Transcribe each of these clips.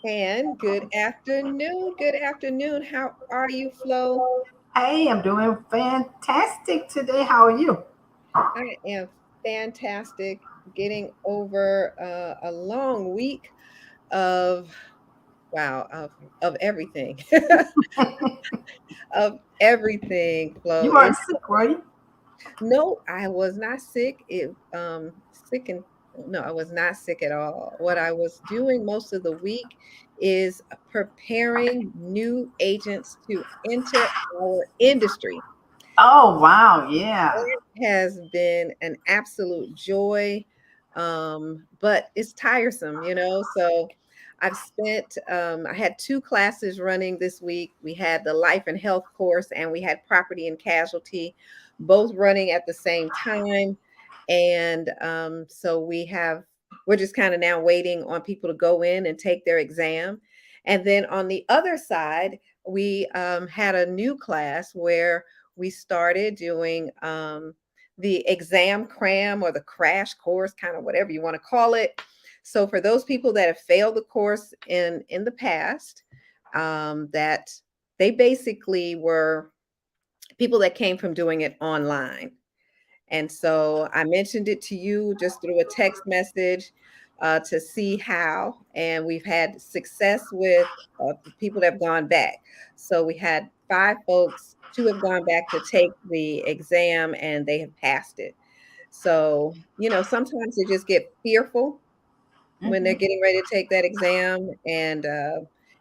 And good afternoon. Good afternoon. How are you, Flo? Hey, I'm doing fantastic today. How are you? I am fantastic. Getting over a long week of wow of everything, of everything, Flo. You weren't It's sick, were you? no, I was not sick. Sick and no, I was not sick at all. What I was doing most of the week is preparing new agents to enter our industry. Oh, wow. Yeah. It has been an absolute joy, but it's tiresome, So I had two classes running this week. We had the life and health course, and we had property and casualty, both running at the same time. And so we're just kind of now waiting on people to go in and take their exam. And then on the other side, we had a new class where we started doing the exam cram or the crash course, kind of whatever you want to call it. So for those people that have failed the course in the past, that they basically were people that came from doing it online. And so I mentioned it to you just through a text message to see how, and we've had success with people that have gone back. So we had five folks, two have gone back to take the exam and they have passed it. So, sometimes they just get fearful when they're Hmm. getting ready to take that exam. And,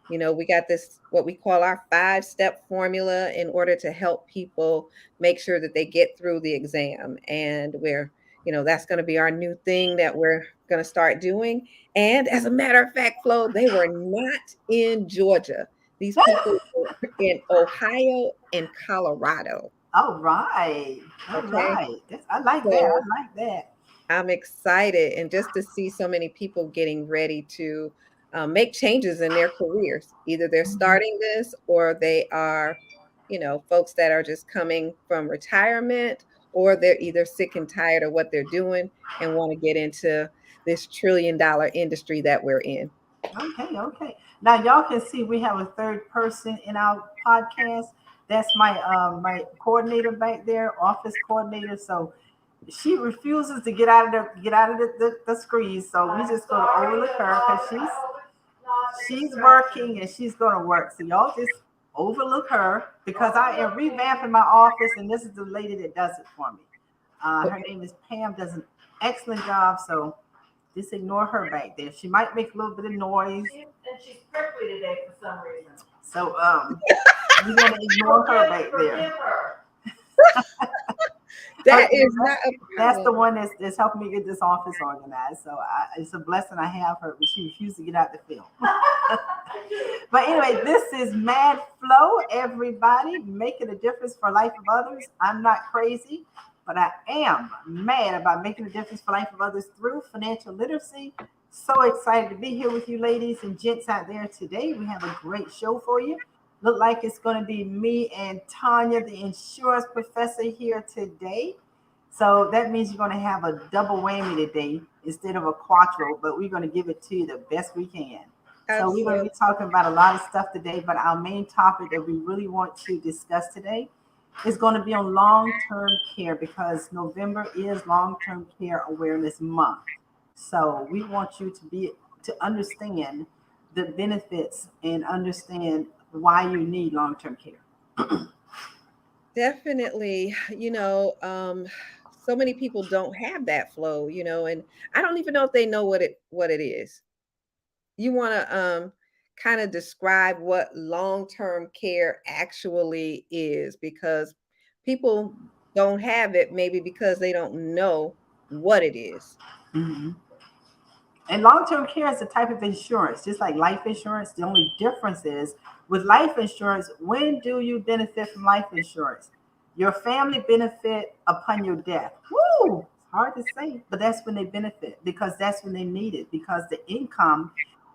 we got this, what we call our 5-step formula in order to help people make sure that they get through the exam. And that's going to be our new thing that we're going to start doing. And as a matter of fact, Flo, they were not in Georgia. These people were in Ohio and Colorado. All right. All Okay. right. I like that. So I like that. I'm excited, and just to see so many people getting ready to make changes in their careers. Either they're Mhm. starting this or they are, folks that are just coming from retirement, or they're either sick and tired of what they're doing and want to get into this $1 trillion industry that we're in. Okay. Okay. Now y'all can see we have a third person in our podcast. That's my coordinator back there, office coordinator. So she refuses to get out of the screen. So we just gonna overlook her because she's working and she's going to work. So y'all just overlook her because I am revamping my office, and this is the lady that does it for me. Her Okay. name is Pam. Does an excellent job. So just ignore her back there. She might make a little bit of noise. And she's prickly today for some reason. So we're gonna ignore her back there. That Okay, is not a that's the problem. one that's helping me get this office organized. So it's a blessing I have her, but she refused to get out the film. But anyway, this is Mad Flow, everybody, making a difference for life of others. I'm not crazy, but I am mad about making a difference for life of others through financial literacy. So excited to be here with you ladies and gents out there today. We have a great show for you. Look like it's going to be me and Tanya, the insurance professor, here today. So that means you're going to have a double whammy today instead of a quattro, but we're going to give it to you the best we can. So we're going to Absolutely. be talking about a lot of stuff today, but our main topic that we really want to discuss today is going to be on long-term care because November is long-term care awareness month. So we want you to understand the benefits and understand why you need long-term care. Definitely, so many people don't have that flow, and I don't even know if they know what it is. You want to kind of describe what long-term care actually is, because people don't have it, maybe because they don't know what it is. Mhm. And long term care is a type of insurance, just like life insurance. The only difference is with life insurance, when do you benefit from life insurance? Your family benefit upon your death. Woo! It's hard to say, but that's when they benefit because that's when they need it because the income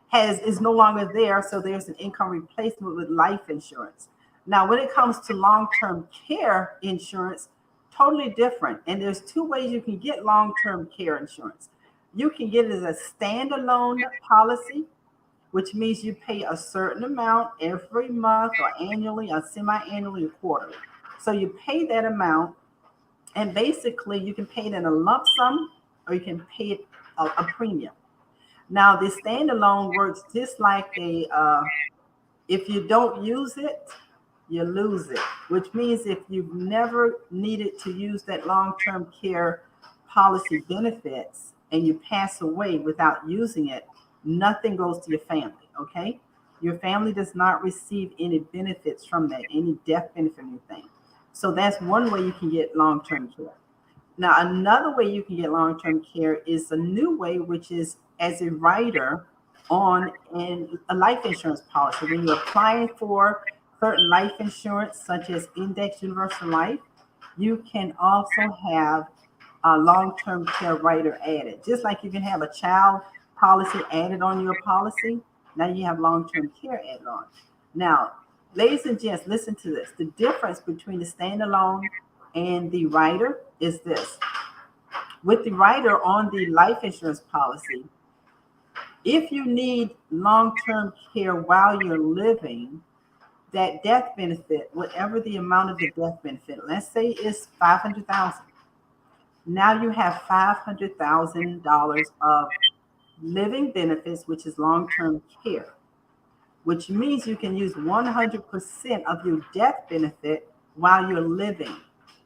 has is no longer there. So there's an income replacement with life insurance. Now, when it comes to long term care insurance, totally different. And there's two ways you can get long term care insurance. You can get it as a standalone policy, which means you pay a certain amount every month or annually or semi-annually or quarterly. So you pay that amount, and basically you can pay it in a lump sum or you can pay it a premium. Now, the standalone works just like if you don't use it, you lose it, which means if you've never needed to use that long-term care policy benefits and you pass away without using it, nothing goes to your family, okay? Your family does not receive any benefits from that, any death benefit or anything. So that's one way you can get long-term care. Now, another way you can get long-term care is a new way, which is as a writer on a life insurance policy. When you're applying for certain life insurance, such as Index Universal Life, you can also have a long-term care rider added. Just like you can have a child policy added on your policy, now you have long-term care added on. Now, ladies and gents, listen to this. The difference between the standalone and the rider is this. With the rider on the life insurance policy, if you need long-term care while you're living, that death benefit, whatever the amount of the death benefit, let's say is 500,000. Now you have $500,000 of living benefits, which is long-term care, which means you can use 100% of your death benefit while you're living.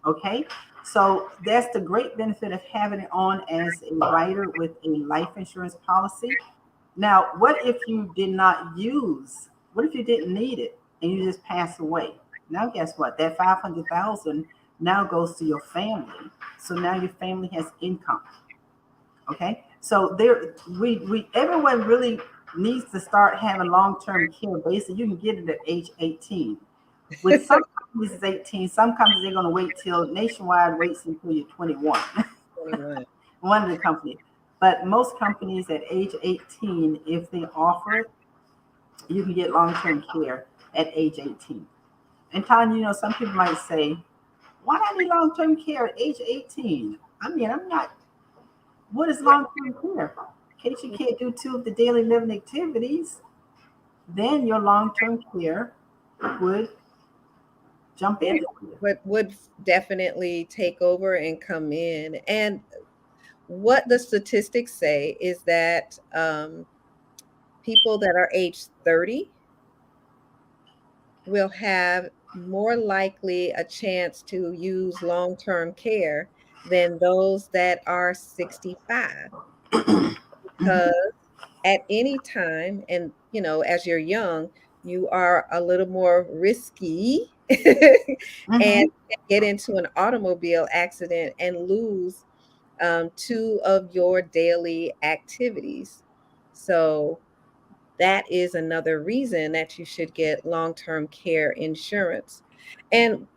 Okay, so that's the great benefit of having it on as a rider with a life insurance policy. Now, what if you did not use? What if you didn't need it and you just pass away? Now, guess what? That 500,000 now goes to your family. So now your family has income. Okay, so there, we everyone really needs to start having long-term care. Basically, you can get it at age 18. With some companies, it's 18. Some companies they're going to wait till Nationwide waits until you're 21. 21. One of the companies, but most companies at age 18, if they offer it, you can get long-term care at age 18. And Tanya, some people might say, "Why do I need long-term care at age 18?" I mean, I'm not. What is long-term care? In case you can't do two of the daily living activities, then your long-term care would jump in. Would definitely take over and come in. And what the statistics say is that people that are age 30 will have more likely a chance to use long-term care than those that are 65, Mhm, because at any time, and as you're young, you are a little more risky and mhm. get into an automobile accident and lose two of your daily activities. So that is another reason that you should get long-term care insurance. And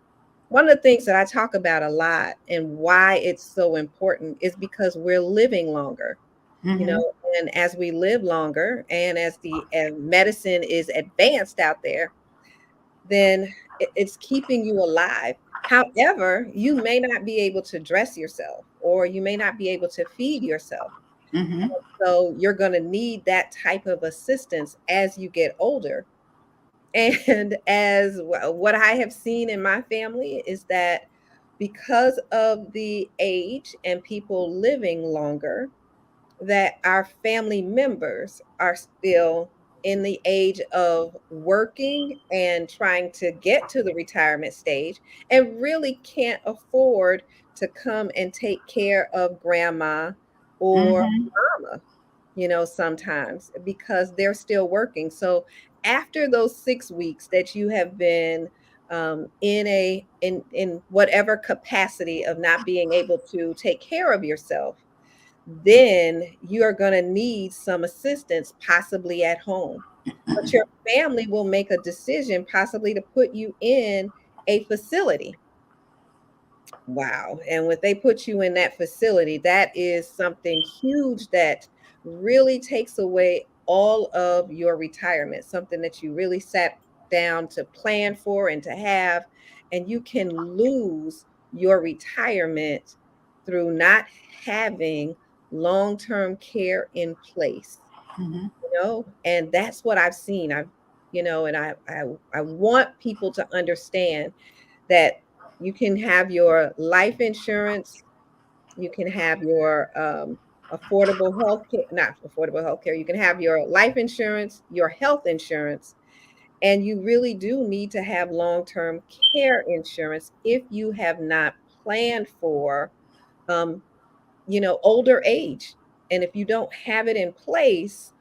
one of the things that I talk about a lot and why it's so important is because we're living longer, you Mhm. know, and as we live longer and as the medicine is advanced out there, then it's keeping you alive. However, you may not be able to dress yourself or you may not be able to feed yourself. Mhm. So you're going to need that type of assistance as you get older. And as what I have seen in my family is that because of the age and people living longer, that our family members are still in the age of working and trying to get to the retirement stage and really can't afford to come and take care of grandma or Mhm. mama, sometimes because they're still working. So after those 6 weeks that you have been in whatever capacity of not being able to take care of yourself, then you are going to need some assistance, possibly at home. But your family will make a decision, possibly to put you in a facility. Wow. And when they put you in that facility, that is something huge that really takes away all of your retirement, something that you really sat down to plan for and to have. And you can lose your retirement through not having long term care in place. Mhm. And that's what I've seen. And I want people to understand that you can have your life insurance, you can have your affordable health care, not affordable health care, you can have your life insurance, your health insurance, and you really do need to have long-term care insurance if you have not planned for um, older age. And if you don't have it in place,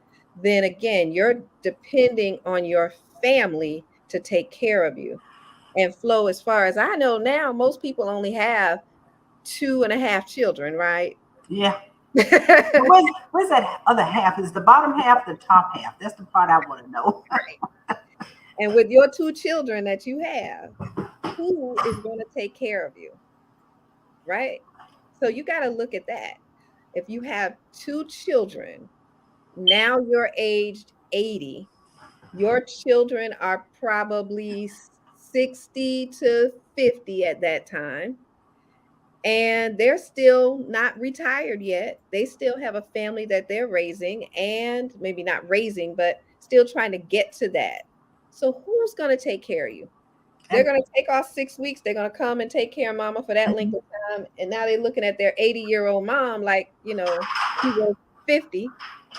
then again, you're depending on your family to take care of you. And Flo, as far as I know now, most people only have 2.5 children, right? Yeah. But where's that other half? Is the bottom half the top half? That's the part I want to know. Right. And with your 2 children that you have, who is going to take care of you, right? So you got to look at that. If you have 2 children, now you're aged 80, your children are probably 60 to 50 at that time, and they're still not retired yet. They still have a family that they're raising, and maybe not raising, but still trying to get to that. So who's going to take care of you? They're And going to take off 6 weeks. They're going to come and take care of mama for that length of time. And now they're looking at their 80-year-old mom like, she was 50.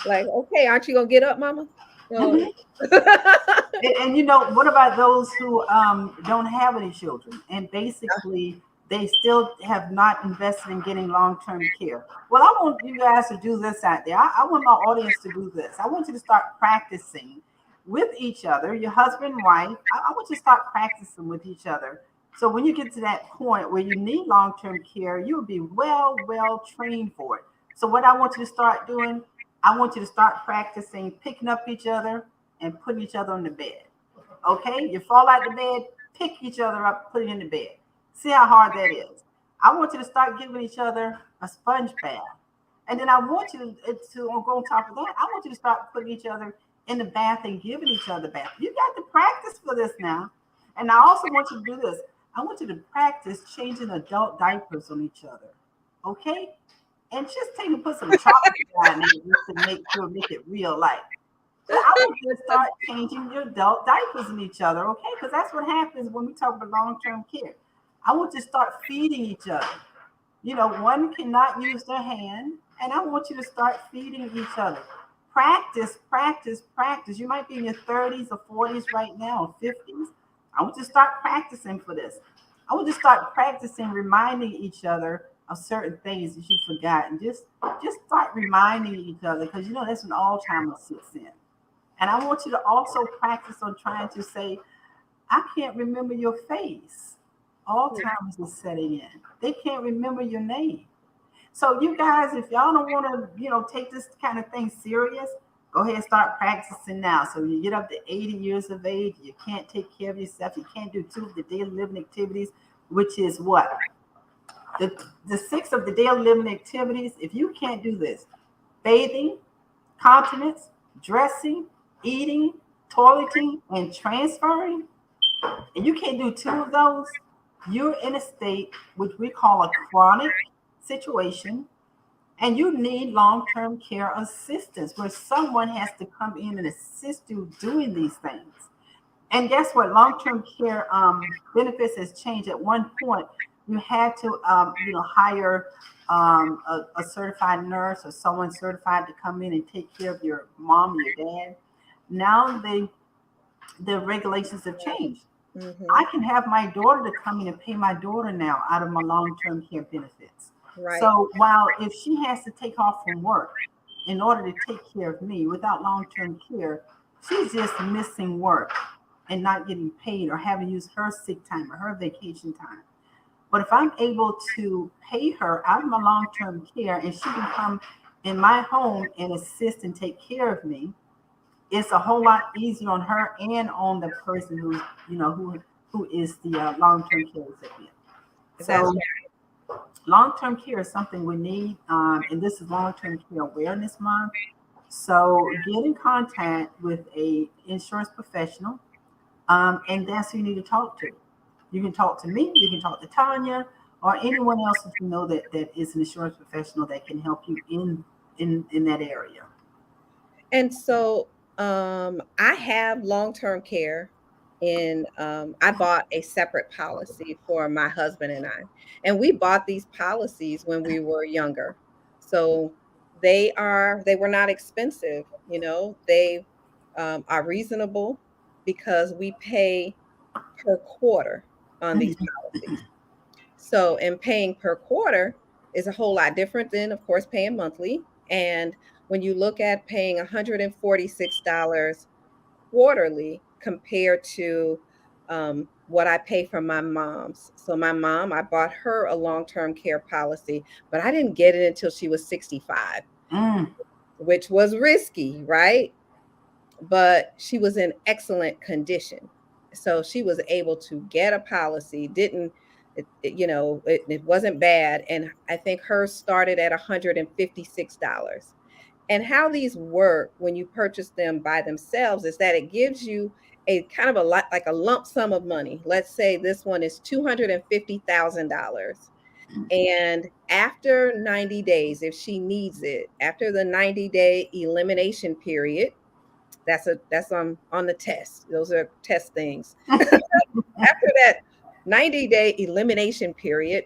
Like, okay, aren't you going to get up, mama? No. mhm. What about those who don't have any children and basically they still have not invested in getting long-term care? Well, I want you guys to do this out there. I want my audience to do this. I want you to start practicing with each other, your husband and wife. I want you to start practicing with each other. So when you get to that point where you need long-term care, you'll be well trained for it. So what I want you to start doing, I want you to start practicing picking up each other and putting each other on the bed. Okay? You fall out the bed, pick each other up, put it in the bed. See how hard that is. I want you to start giving each other a sponge bath. And then I want you to go on top of that, I want you to start putting each other in the bath and giving each other bath. You got to practice for this now. And I also want you to do this. I want you to practice changing adult diapers on each other. Okay? And just take and put some chocolate down there just to make it real life. But I want you to start changing your adult diapers in each other, okay? Because that's what happens when we talk about long-term care. I want you to start feeding each other. One cannot use their hand, and I want you to start feeding each other. Practice, practice, practice. You might be in your 30s or 40s right now, or 50s. I want you to start practicing for this. I want you to start practicing reminding each other of certain things that you forgot, and just start reminding each other because that's when Alzheimer's sits in. And I want you to also practice on trying to say, I can't remember your face. Alzheimer's is setting in. They can't remember your name. So you guys, if y'all don't want to, take this kind of thing serious, go ahead and start practicing now. So when you get up to 80 years of age, you can't take care of yourself. You can't do 2 of the daily living activities, which is what? The 6 of the daily living activities, if you can't do this, bathing, continence, dressing, eating, toileting, and transferring, and you can't do 2 of those, you're in a state which we call a chronic situation, and you need long-term care assistance where someone has to come in and assist you doing these things. And guess what? Long-term care benefits has changed. At one point, you had to, hire a certified nurse or someone certified to come in and take care of your mom or your dad. Now the regulations have changed. Mm-hmm. I can have my daughter to come in and pay my daughter now out of my long-term care benefits. Right. So while if she has to take off from work in order to take care of me without long-term care, she's just missing work and not getting paid or having used her sick time or her vacation time. But if I'm able to pay her out of my long-term care and she can come in my home and assist and take care of me, it's a whole lot easier on her and on the person who is the long-term care recipient. So long-term care is something we need, and this is long-term care awareness month. So get in contact with a insurance professional, and that's who you need to talk to. You can talk to me, you can talk to Tanya, or anyone else that you know that is an insurance professional that can help you in that area. And so I have long-term care and I bought a separate policy for my husband and I. And we bought these policies when we were younger. So they were not expensive, you know. They are reasonable because we pay per quarter on these policies. So, and paying per quarter is a whole lot different than, of course, paying monthly. And when you look at paying $146 quarterly compared to what I pay for my mom's. So, my mom, I bought her a long term care policy, but I didn't get it until she was 65, Mm. which was risky, right? But she was in excellent condition. So she was able to get a policy, didn't it wasn't bad. And I think hers started at $156. And how these work when you purchase them by themselves is that it gives you a kind of a lot like a lump sum of money. Let's say this one is $250,000. And after 90 days, if she needs it, after the 90-day elimination period, that's on the test. Those are test things. After that 90-day elimination period,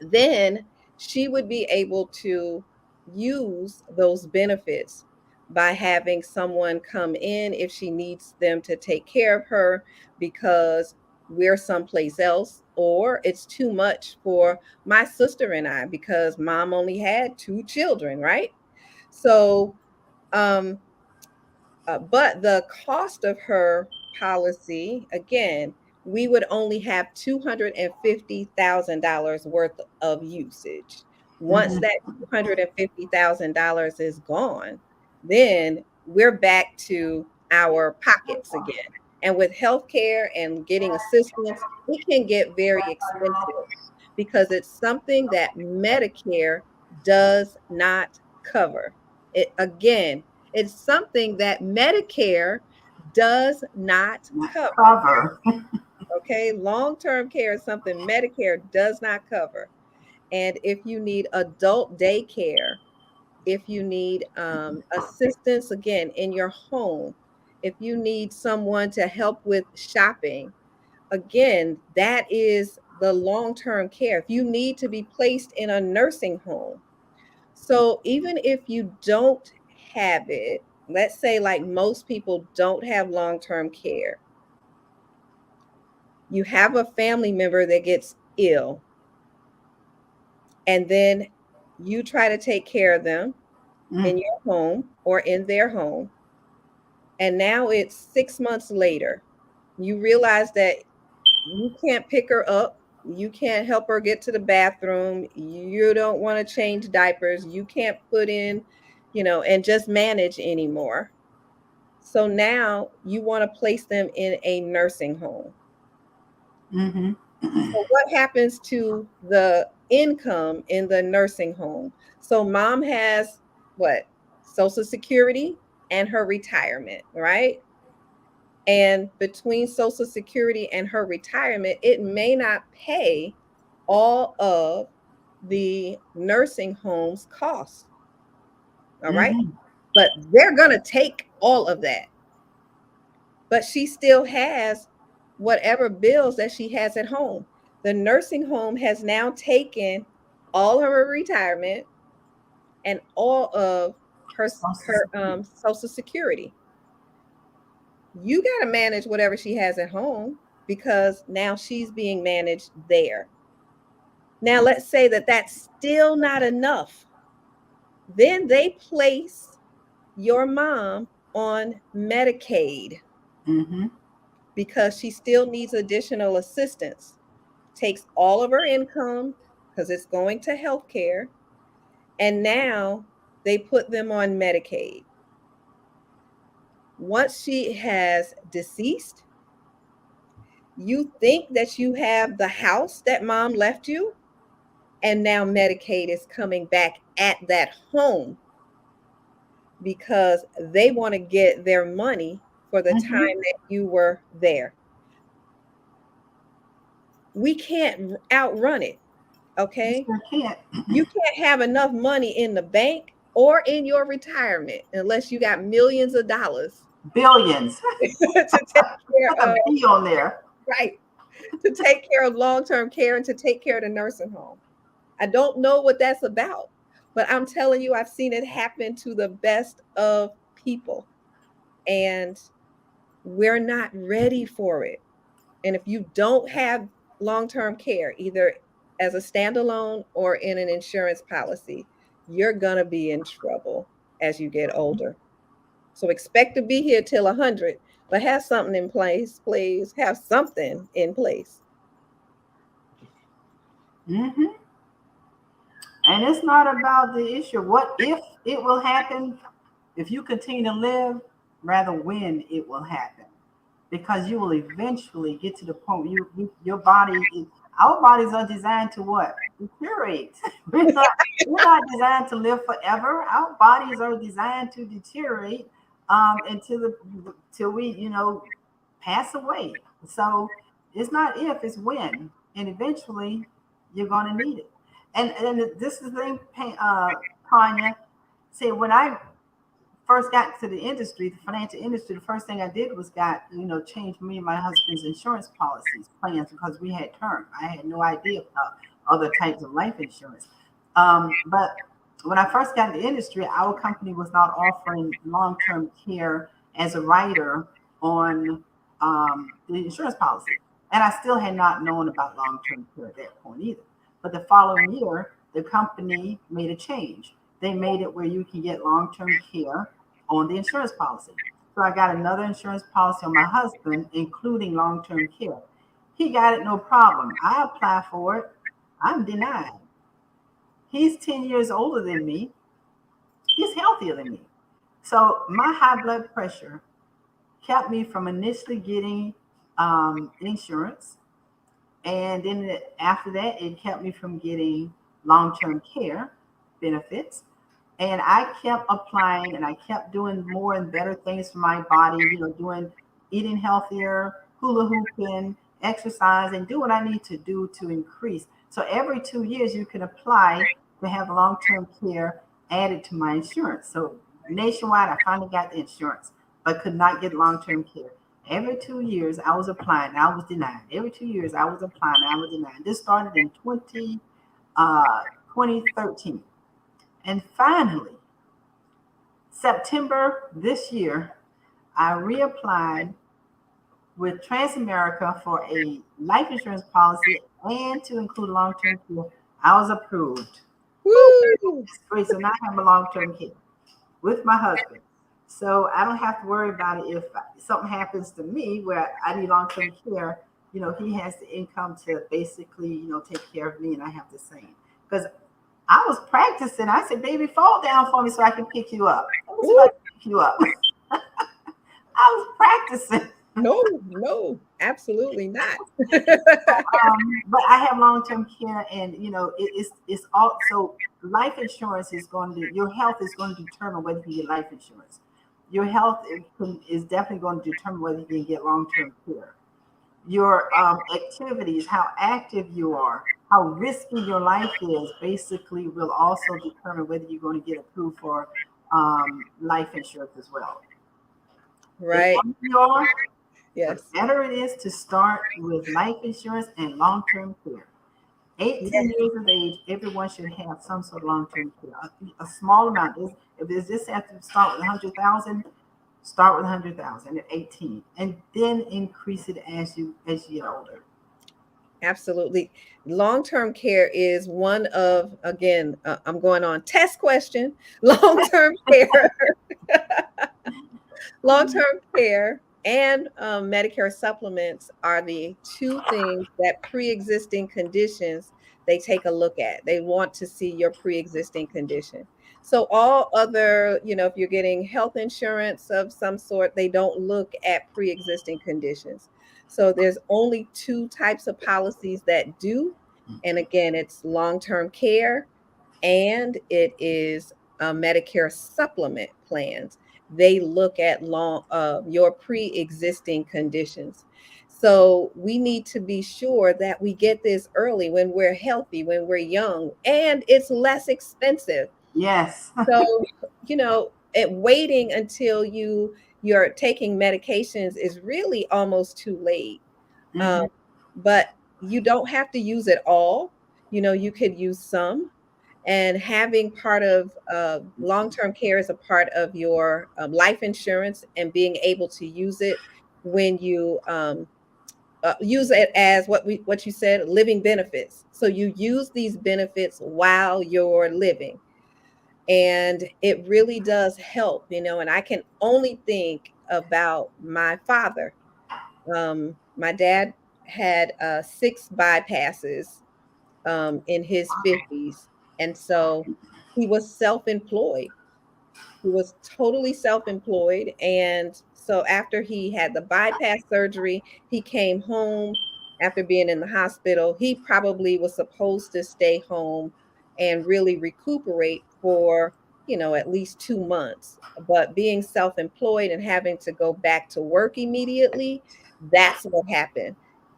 then she would be able to use those benefits by having someone come in if she needs them to take care of her because we're someplace else, or it's too much for my sister and I because mom only had two children, right? So um but the cost of her policy, again, we would only have $250,000 worth of usage. Once Mhm. that $250,000 is gone, then we're back to our pockets again. And with healthcare and getting assistance, it can get very expensive because it's something that Medicare does not cover. It again, it's something that Medicare does not cover. Cover. Okay. Long term care is something Medicare does not cover. And if you need adult daycare, if you need assistance again in your home, if you need someone to help with shopping, again, that is the long term care. If you need to be placed in a nursing home, so even if you don't have it, let's say like most people don't have long-term care, you have a family member that gets ill, and then you try to take care of them in Mm. your home or in their home, and now it's 6 months later. You realize that you can't pick her up. You can't help her get to the bathroom. You don't want to change diapers. You can't put in, and just manage anymore. So now you want to place them in a nursing home. Mhm. So what happens to the income in the nursing home? So mom has what? Social Security and her retirement, right? And between Social Security and her retirement, it may not pay all of the nursing home's costs. All right. Mhm. But they're going to take all of that. But she still has whatever bills that she has at home. The nursing home has now taken all of her retirement and all of Social her Security. Social Security. You got to manage whatever she has at home because now she's being managed there. Now, let's say that that's still not enough. Then they place your mom on Medicaid Mhm. because she still needs additional assistance. Takes all of her income because it's going to healthcare, and now they put them on Medicaid. Once she has deceased, you think that you have the house that mom left you, and now Medicaid is coming back at that home because they want to get their money for the time Mhm. that you were there. We can't outrun it, You okay? sure can't. You can't have enough money in the bank or in your retirement, unless you got millions of dollars Billions. to take care Put a of, B on there. right, to take care of long-term care and to take care of the nursing home. I don't know what that's about, but I'm telling you, I've seen it happen to the best of people. And we're not ready for it. And if you don't have long-term care, either as a standalone or in an insurance policy, you're going to be in trouble as you get older. So expect to be here till 100, but have something in place, please. Have something in place. Hmm. And it's not about the issue. What if it will happen if you continue to live, rather when it will happen. Because you will eventually get to the point where your body is, our bodies are designed to what? Deteriorate. We're not designed to live forever. Our bodies are designed to deteriorate until we, pass away. So it's not if, it's when. And eventually you're gonna need it. And this is the thing, Tanya. See, when I first got to the industry, the financial industry, the first thing I did was change me and my husband's insurance policies, plans, because we had term. I had no idea about other types of life insurance. But when I first got in the industry, our company was not offering long-term care as a rider on the insurance policy. And I still had not known about long-term care at that point either. But the following year, the company made a change. They made it where you can get long-term care on the insurance policy. So I got another insurance policy on my husband, including long-term care. He got it no problem. I apply for it. I'm denied. He's 10 years older than me. He's healthier than me. So my high blood pressure kept me from initially getting insurance. And then after that, it kept me from getting long-term care benefits. And I kept applying and I kept doing more and better things for my body, eating healthier, hula hooping, exercise, and do what I need to do to increase. So every 2 years, you can apply to have long-term care added to my insurance. So nationwide, I finally got the insurance, but could not get long-term care. Every 2 years, I was applying, I was denied. Every 2 years, I was applying, I was denied. This started in 2013. And finally, September this year, I reapplied with Transamerica for a life insurance policy and to include long-term care. I was approved. Woo! Great. So now I have a long-term care with my husband. So I don't have to worry about it if something happens to me where I need long-term care. He has the income to basically, take care of me, and I have the same. Because I was practicing. I said, baby, fall down for me so I can pick you up. Let me see if I can pick you up. I was practicing. No, absolutely not. But I have long-term care, and it's also life insurance is going to, your health is going to determine whether you get life insurance. Your health is definitely going to determine whether you can get long-term care. Your activities, how active you are, how risky your life is, basically will also determine whether you're going to get approved for life insurance as well. Right. The younger you are, Yes. the better it is to start with life insurance and long-term care. 18 Yes. years of age, everyone should have some sort of long-term care. A small amount. If it's just have to start with 100,000, start with 100,000 at 18, and then increase it as you get older. Absolutely. Long-term care is one of, again, I'm going on test question. Long-term care, long-term care and Medicare supplements are the two things that pre-existing conditions they take a look at. They want to see your pre-existing condition. So all other, if you're getting health insurance of some sort, they don't look at pre-existing conditions. So there's only two types of policies that do. And again, it's long-term care and it is Medicare supplement plans. They look at your pre-existing conditions. So we need to be sure that we get this early when we're healthy, when we're young, and it's less expensive. Yes. So, waiting until you're taking medications is really almost too late. Um, Hmm. but you don't have to use it all. You could use some, and having part of long-term care as a part of your life insurance, and being able to use it when you use it as what you said, living benefits. So you use these benefits while you're living, and it really does help. And I can only think about my father. My dad had 6 bypasses in his 50s, and so he was self-employed. He was totally self-employed, and so after he had the bypass surgery, he came home after being in the hospital. He probably was supposed to stay home and really recuperate for, at least 2 months. But being self-employed and having to go back to work immediately, that's what happened.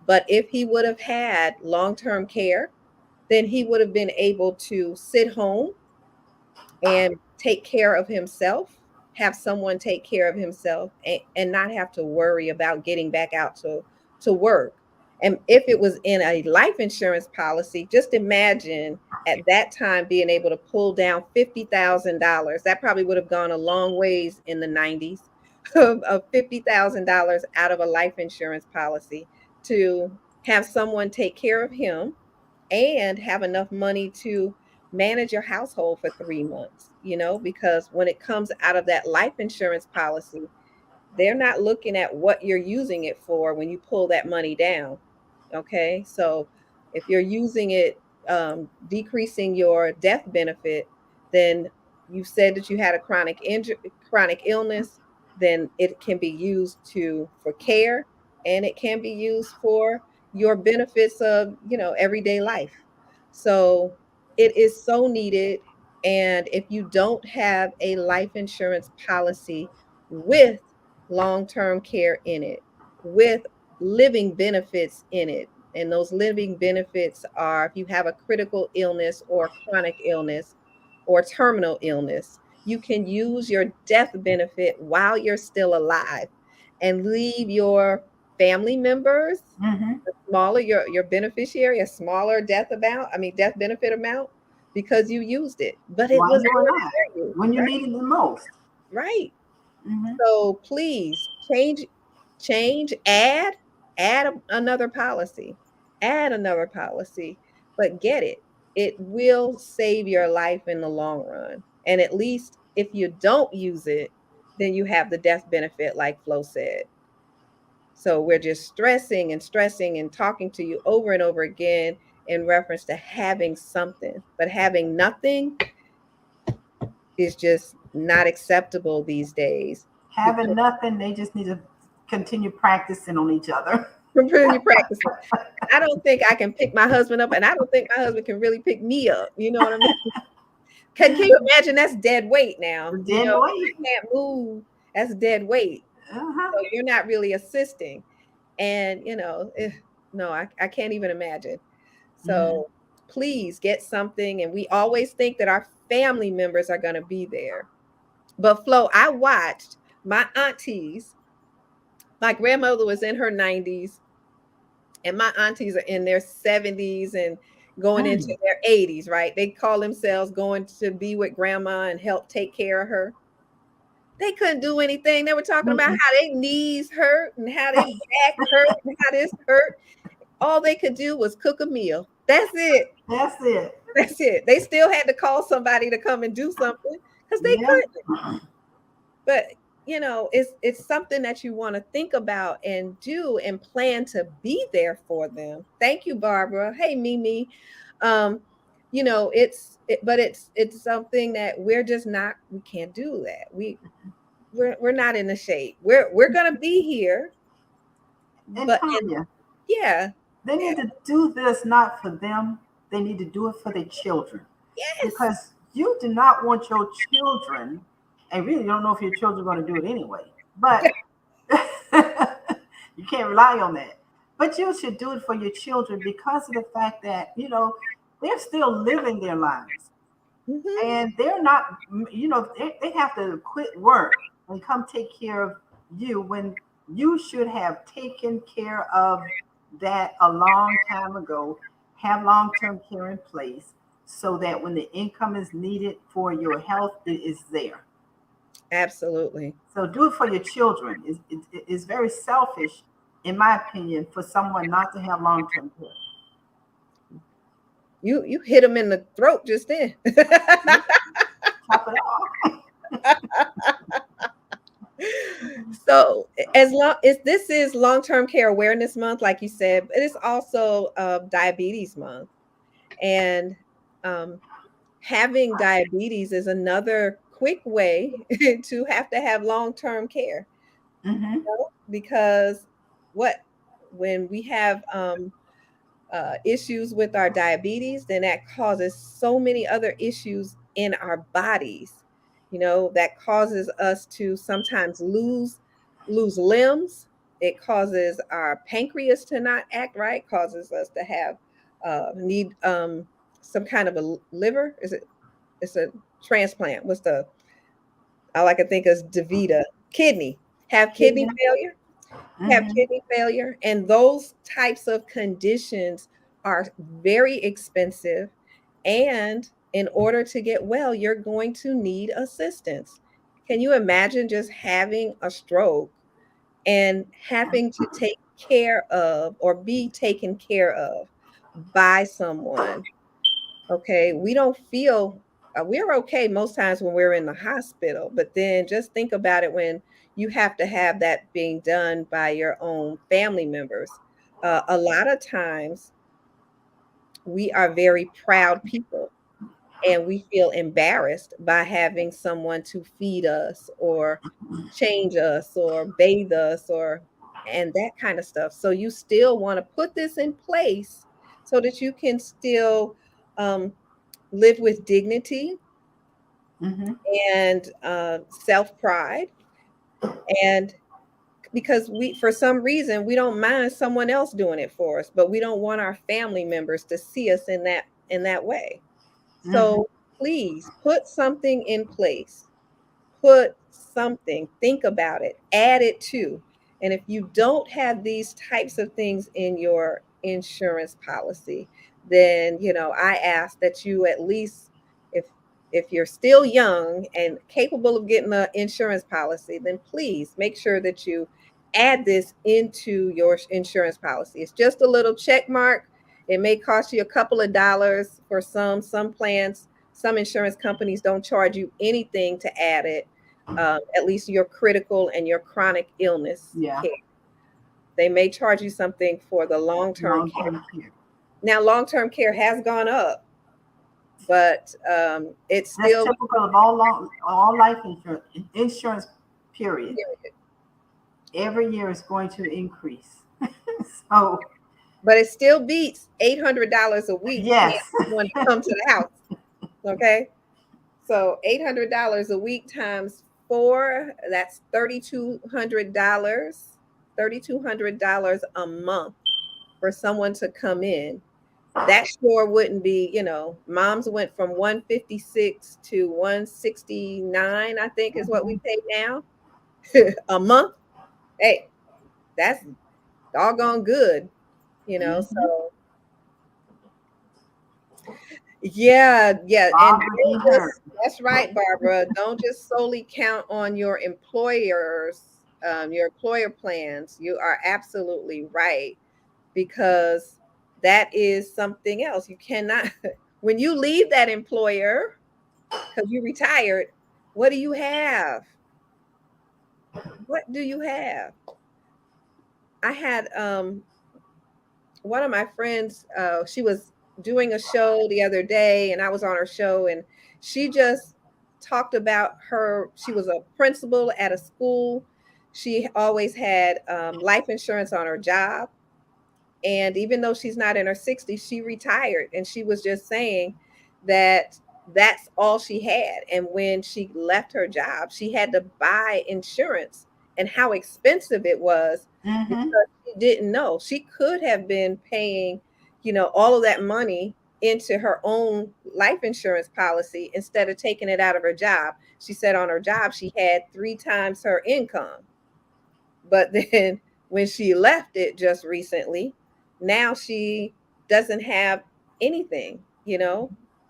But if he would have had long-term care, then he would have been able to sit home and take care of himself, have someone take care of himself, and not have to worry about getting back out to work. And if it was in a life insurance policy, just imagine at that time being able to pull down $50,000. That probably would have gone a long ways in the 90s of $50,000 out of a life insurance policy to have someone take care of him and have enough money to manage your household for 3 months, because when it comes out of that life insurance policy, they're not looking at what you're using it for when you pull that money down. Okay. So if you're using it, decreasing your death benefit, then you said that you had a chronic illness, then it can be used for care, and it can be used for your benefits of, everyday life. So it is so needed. And if you don't have a life insurance policy with long-term care in it, with living benefits in it. And those living benefits are if you have a critical illness or chronic illness or terminal illness, you can use your death benefit while you're still alive and leave your family members Hmm. your beneficiary a smaller death benefit amount, because you used it, but it While was you were there alive, for you, when you right? needed the most. Right. Hmm. So please change, add another policy, but get it. It will save your life in the long run. And at least if you don't use it, then you have the death benefit, like Flo said. So we're just stressing and talking to you over and over again in reference to having something, but having nothing is just not acceptable these days. Having nothing, they just need to continue practicing on each other. From putting you practicing. I don't think I can pick my husband up, and I don't think my husband can really pick me up. You know what I mean? Can you imagine? That's dead weight now. Dead weight. I can't move. That's dead weight. Uh-huh. So you're not really assisting. And, no, I can't even imagine. Hmm. So please get something. And we always think that our family members are going to be there. But Flo, I watched my aunties. My grandmother was in her 90s, and my aunties are in their 70s and going into Mm. their 80s, right? They call themselves going to be with grandma and help take care of her. They couldn't do anything. They were talking about Mm-mm. how their knees hurt and how their back hurt and how this hurt. All they could do was cook a meal. That's it. That's it. That's it. They still had to call somebody to come and do something because they Yeah. couldn't. But it's something that you want to think about and do and plan to be there for them. Thank you, Barbara. Hey, Mimi. Um, but it's something that we can't do that. We're not in the shape. We're gonna be here, And and Tanya, yeah, they yeah, need to do this not for them. They need to do it for their children. yes. Because you do not want your children, and really don't know if your children are going to do it anyway, but you can't rely on that. But you should do it for your children because of the fact that, they're still living their lives. Mhm. and they're not, they have to quit work and come take care of you when you should have taken care of that a long time ago. Have long-term care in place so that when the income is needed for your health, it is there. Absolutely. So do it for your children. It's very selfish, in my opinion, for someone not to have long-term care. You hit them in the throat just then. Chop it off. So as long as this is long-term care awareness month, like you said, it is also diabetes month. And um, having diabetes is another quick way to have long-term care, Hmm. because what when we have issues with our diabetes, then that causes so many other issues in our bodies. That causes us to sometimes lose limbs. It causes our pancreas to not act right. Causes us to have need some kind of a liver. Is it? It's a transplant. What's the all I can think is DaVita kidney. Have kidney Kidney. failure have Hmm. kidney failure, and those types of conditions are very expensive. And in order to get well, you're going to need assistance. Can you imagine just having a stroke and having to take care of or be taken care of by someone? Okay, we don't feel we're okay most times when we're in the hospital, but then just think about it when you have to have that being done by your own family members. A lot of times we are very proud people, and we feel embarrassed by having someone to feed us or change us or bathe us or and that kind of stuff. So you still want to put this in place so that you can still um, live with dignity Hmm. and self pride. And because for some reason, we don't mind someone else doing it for us, but we don't want our family members to see us in that way. Hmm. So please put something in place. Put something, think about it, add it to. And if you don't have these types of things in your insurance policy, then I ask that you at least, if you're still young and capable of getting an insurance policy, then please make sure that you add this into your insurance policy. It's just a little check mark. It may cost you a couple of dollars for some plans. Some insurance companies don't charge you anything to add it, at least your critical and your chronic illness Yeah. care. They may charge you something for the long term Long care. term care. Now, long term care has gone up, but it's That's still, typical of all life insurance. Period. Every year is going to increase. So but it still beats $800 a week paying yes. someone to come to the house. Okay. So $800 a week times four, that's $3,200, $3,200 a month for someone to come in. That sure wouldn't be, moms went from 156 to 169, I think is what we Mhm. pay now a month. Hey, that's doggone good, Mhm. so yeah, yeah. And Barbara don't D. Hurt. that's right, Barbara. Don't just solely count on your employer plans. You are absolutely right, because that is something else. You cannot, when you leave that employer because you retired, what do you have? What do you have? I had one of my friends, she was doing a show the other day, and I was on her show, and she just talked about she was a principal at a school. She always had life insurance on her job. And even though she's not in her 60s, she retired. And she was just saying that that's all she had. And when she left her job, she had to buy insurance, and how expensive it was, Mhm. because she didn't know. She could have been paying, all of that money into her own life insurance policy instead of taking it out of her job. She said on her job she had 3 times her income. But then when she left it just recently, now she doesn't have anything, and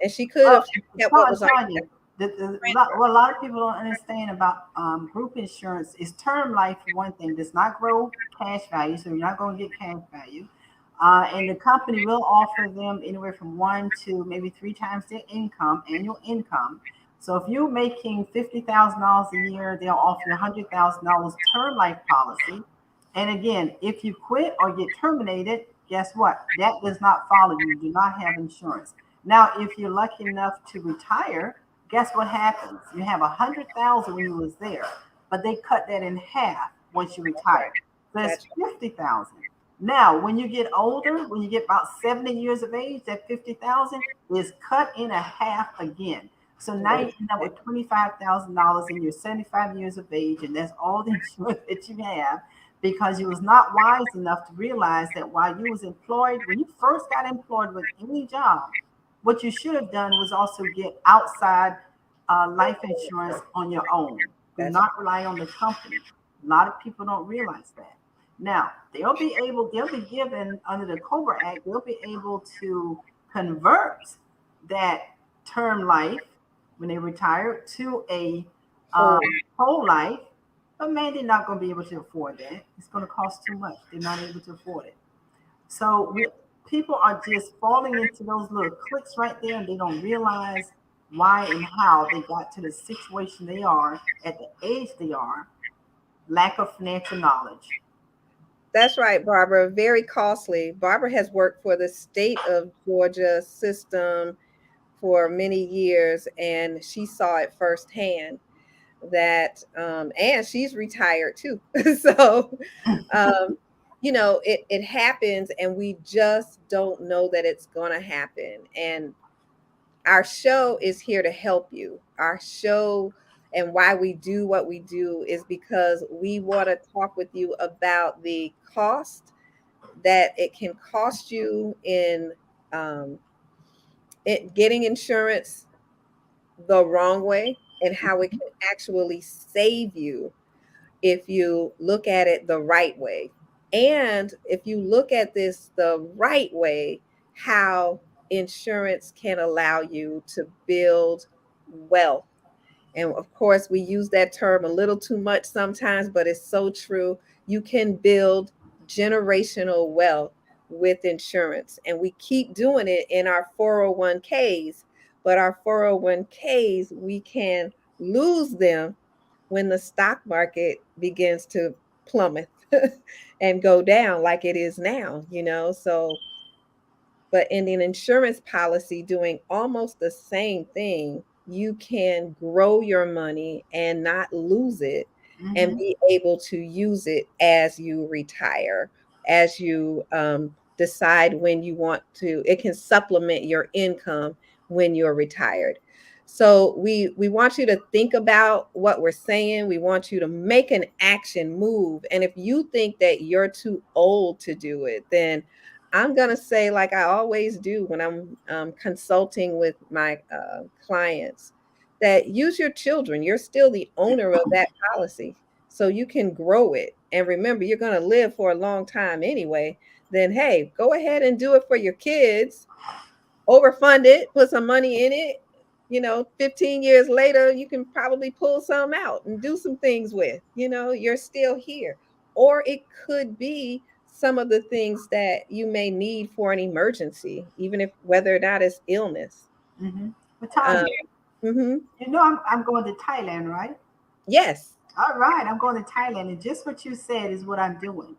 she could Well, have kept what was on Tanya, her what transfer. a lot of people don't understand about group insurance is term life for one thing does not grow cash value, so you're not going to get cash value. And the company will offer them anywhere from 1 to maybe 3 times their income, annual income. So if you're making $50,000 a year, they'll offer you $100,000 term life policy. And again, if you quit or get terminated, guess what? That does not follow you. You do not have insurance. Now, if you're lucky enough to retire, guess what happens? You have 100,000 when you was there, but they cut that in half once you retire. So it's That's 50,000. Now, when you get older, when you get about 70 years of age, that 50,000 is cut in a half again. So now you end up with $25,000 and you're 75 years of age, and that's all the insurance that you have because you was not wise enough to realize that while you was employed, when you first got employed with any job, what you should have done was also get outside life insurance on your own. Do that's not rely on the company. A lot of people don't realize that. Now, they'll be given under the COBRA Act, they'll be able to convert that term life when they retire to a whole. whole life. But man, they're not going to be able to afford that. It's going to cost too much. They're not able to afford it. So people are just falling into those little clicks right there, and they don't realize why and how they got to the situation they are at the age they are. Lack of financial knowledge. That's right, Barbara. Very costly. Barbara has worked for the state of Georgia system for many years, and she saw it firsthand. That and she's retired too. So it happens, and we just don't know that it's going to happen. And our show is here to help you. Our show and why we do what we do is because we want to talk with you about the cost that it can cost you in um, getting insurance the wrong way, and how it can actually save you if you look at it the right way. And if you look at this the right way, how insurance can allow you to build wealth. And of course, we use that term a little too much sometimes, but it's so true. You can build generational wealth with insurance. And we keep doing it in our 401ks, but our 401ks, we can lose them when the stock market begins to plummet and go down like it is now. So, but in an insurance policy doing almost the same thing, you can grow your money and not lose it and Mm-hmm. be able to use it as you retire, as you decide when you want to. It can supplement your income when you're retired. So we want you to think about what we're saying. We want you to make an action move. And if you think that you're too old to do it, then I'm going to say, like I always do when I'm consulting with my clients, that use your children. You're still the owner of that policy, so you can grow it. And remember, you're going to live for a long time anyway. Then, hey, go ahead and do it for your kids, overfund it, put some money in it. 15 years later, you can probably pull some out and do some things with. You're still here. Or it could be some of the things that you may need for an emergency, even if whether or not it's illness. Mm-hmm. But Um, Tanya, mhm. I'm going to Thailand, right? Yes. All right, I'm going to Thailand, and just what you said is what I'm doing.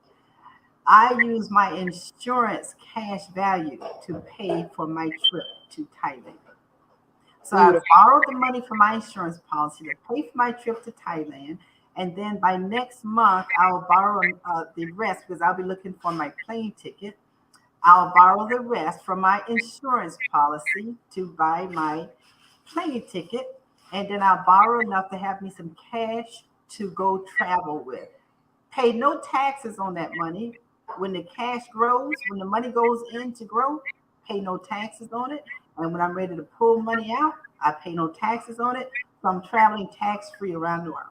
I use my insurance cash value to pay for my trip to Thailand. So I Beautiful. borrowed the money from my insurance policy to pay for my trip to Thailand. And then by next month, I'll borrow the rest because I'll be looking for my plane ticket. I'll borrow the rest from my insurance policy to buy my plane ticket. And then I'll borrow enough to have me some cash to go travel with. Pay no taxes on that money. When the cash grows, when the money goes in to grow, pay no taxes on it. And when I'm ready to pull money out, I pay no taxes on it. So I'm traveling tax free around the world.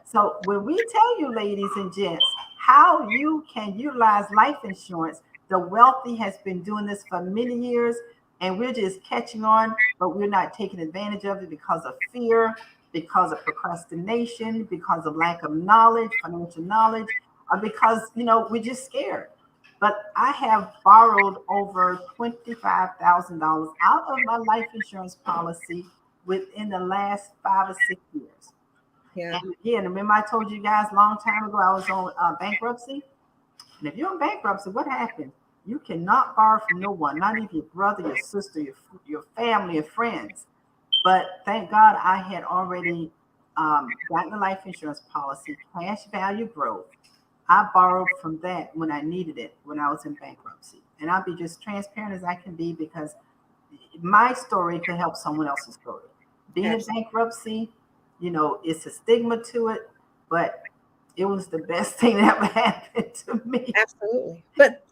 So when we tell you, ladies and gents, how you can utilize life insurance, the wealthy has been doing this for many years, and we're just catching on, but we're not taking advantage of it because of fear, because of procrastination, because of lack of knowledge, financial knowledge, or because we're just scared. But I have borrowed over $25,000 out of my life insurance policy within the last 5 or 6 years. Yeah. And again, remember I told you guys a long time ago I was on bankruptcy? And if you're in bankruptcy, what happens? You cannot borrow from no one, not even your brother, your sister, your family, your friends. But thank God I had already gotten a life insurance policy, cash value growth. I borrowed from that when I needed it when I was in bankruptcy. And I'll be just transparent as I can be because my story could help someone else's story. Being in Absolutely. bankruptcy, it's a stigma to it, but it was the best thing that ever happened to me. Absolutely. But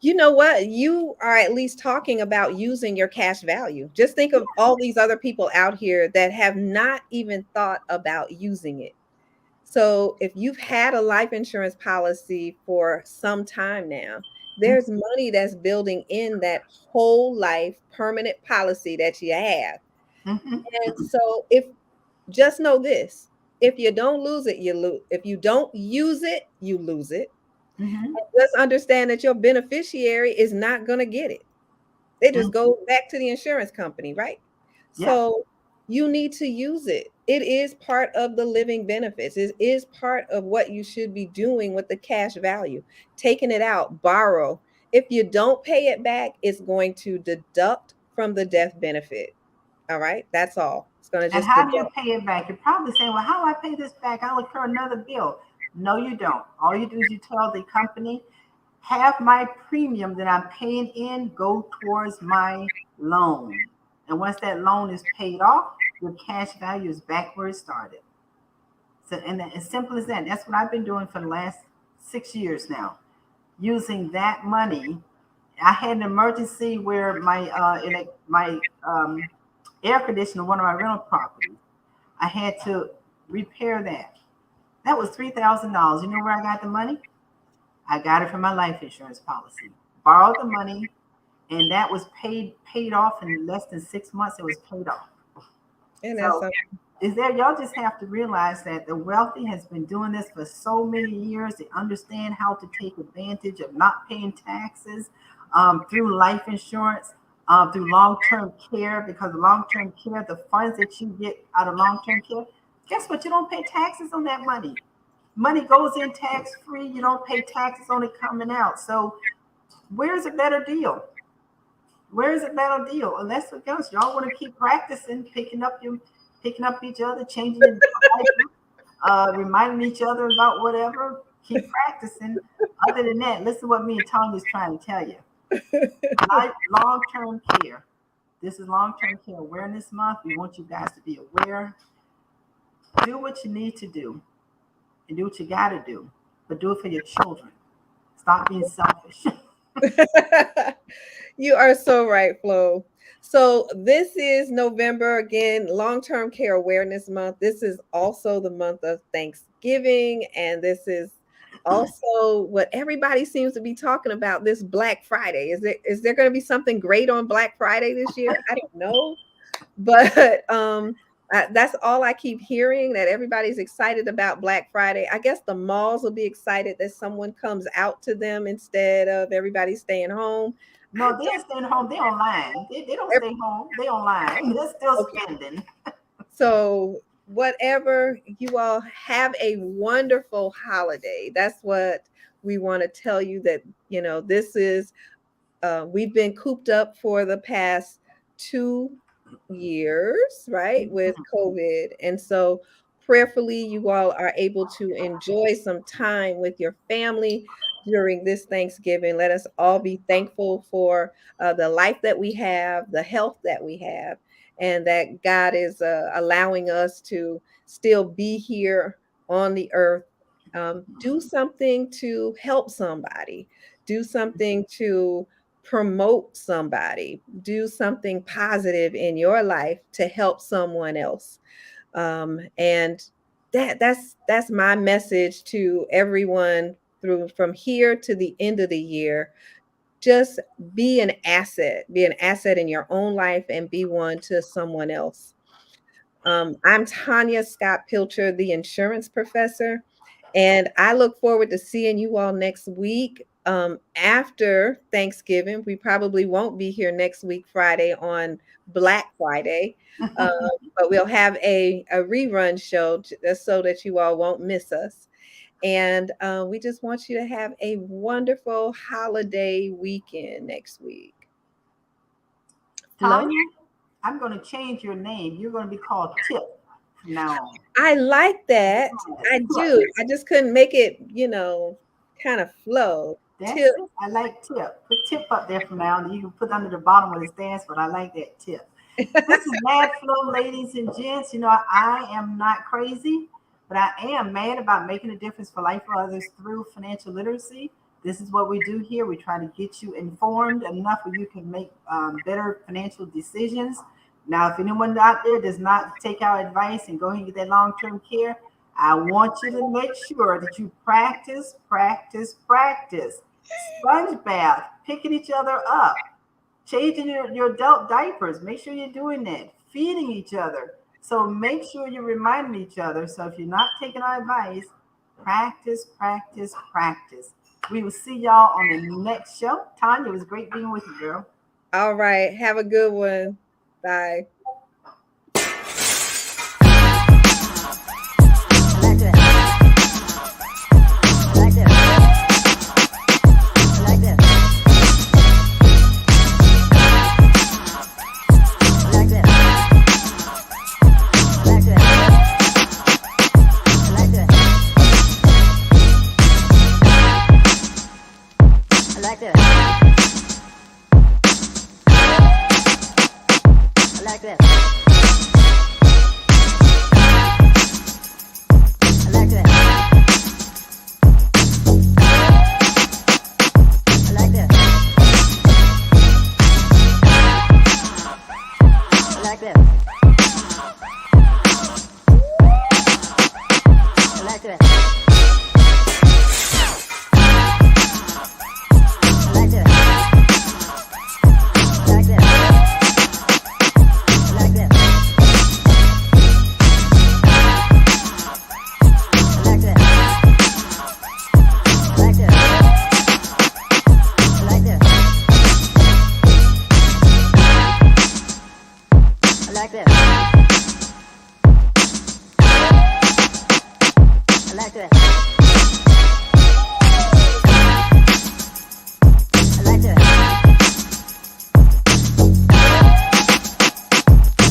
you know what? You are at least talking about using your cash value. Just think of all these other people out here that have not even thought about using it. So if you've had a life insurance policy for some time now, there's money that's building in that whole life permanent policy that you have. Mhm. And so if just know this, if you don't lose it, you lose. If you don't use it, you lose it. Mhm. Just understand that your beneficiary is not going to get it. They just Mhm. go back to the insurance company, right? Yeah. So you need to use it. It is part of the living benefits. It is part of what you should be doing with the cash value. Taking it out, borrow. If you don't pay it back, it's going to deduct from the death benefit. All right, that's all. It's going to And just how do you deduct. pay it back? You're probably saying, well, how do I pay this back? I'll incur another bill. No, you don't. All you do is you tell the company, have my premium that I'm paying in go towards my loan. And once that loan is paid off, your cash value is back where it started. So, and as simple as that, that's what I've been doing for the last 6 years now. Using that money, I had an emergency where my air conditioner, one of my rental properties, I had to repair that. That was $3,000. You know where I got the money? I got it from my life insurance policy. Borrowed the money, and that was paid off in less than 6 months. It was paid off. And that's So is there y'all just have to realize that the wealthy has been doing this for so many years. They understand how to take advantage of not paying taxes through life insurance, through long-term care, because long-term care, the funds that you get out of long-term care, guess what? You don't pay taxes on that money. Money goes in tax-free. You don't pay taxes on it coming out. So where's a better deal? Where is a better deal? Unless what else y'all want to keep practicing, picking up each other, changing the diaper, reminding each other about whatever. Keep practicing. Other than that, listen to what me and Tony is trying to tell you. Long-term care. This is long-term care awareness month. We want you guys to be aware. Do what you need to do and do what you got to do, but do it for your children. Stop being selfish. You are so right, Flo. So this is November again, long-term care awareness month. This is also the month of Thanksgiving, and this is also what everybody seems to be talking about, this Black Friday. Is there going to be something great on Black Friday this year? I don't know, but that's all I keep hearing, that everybody's excited about Black Friday. I guess the malls will be excited that someone comes out to them instead of everybody staying home. I No, they ain't staying home. They online. They don't don't stay home. They online. They're still okay. spending. So whatever, you all have a wonderful holiday. That's what we want to tell you, that this is we've been cooped up for the past 2 years, right, with COVID. And so prayerfully, you all are able to enjoy some time with your family during this Thanksgiving. Let us all be thankful for the life that we have, the health that we have, and that God is allowing us to still be here on the earth. Do something to help somebody. Do something to promote somebody, do something positive in your life to help someone else. And that's my message to everyone through from here to the end of the year. Just be an asset in your own life and be one to someone else. I'm Tanya Scott Pilcher, the insurance professor, and I look forward to seeing you all next week. After Thanksgiving, we probably won't be here next week, Friday, on Black Friday, um, but we'll have a rerun show just so that you all won't miss us. And we just want you to have a wonderful holiday weekend next week. Flo? Tanya, I'm going to change your name. You're going to be called Tip from now on. I like that. I do. I just couldn't make it, kind of flow. That's Tip. it. I like Tip. Put Tip up there from now on. You can put under the bottom what it stands for. I like that Tip. This is Mad Flow, ladies and gents. I am not crazy, but I am mad about making a difference for life for others through financial literacy. This is what we do here. We try to get you informed enough where you can make better financial decisions. Now, if anyone out there does not take our advice and go ahead and get that long-term care, I want you to make sure that you practice. Sponge bath, picking each other up, changing your adult diapers. Make sure you're doing that. Feeding each other. So make sure you're reminding each other. So if you're not taking our advice, practice. We will see y'all on the next show. Tanya, it was great being with you, girl. All right. Have a good one. Bye. I like that.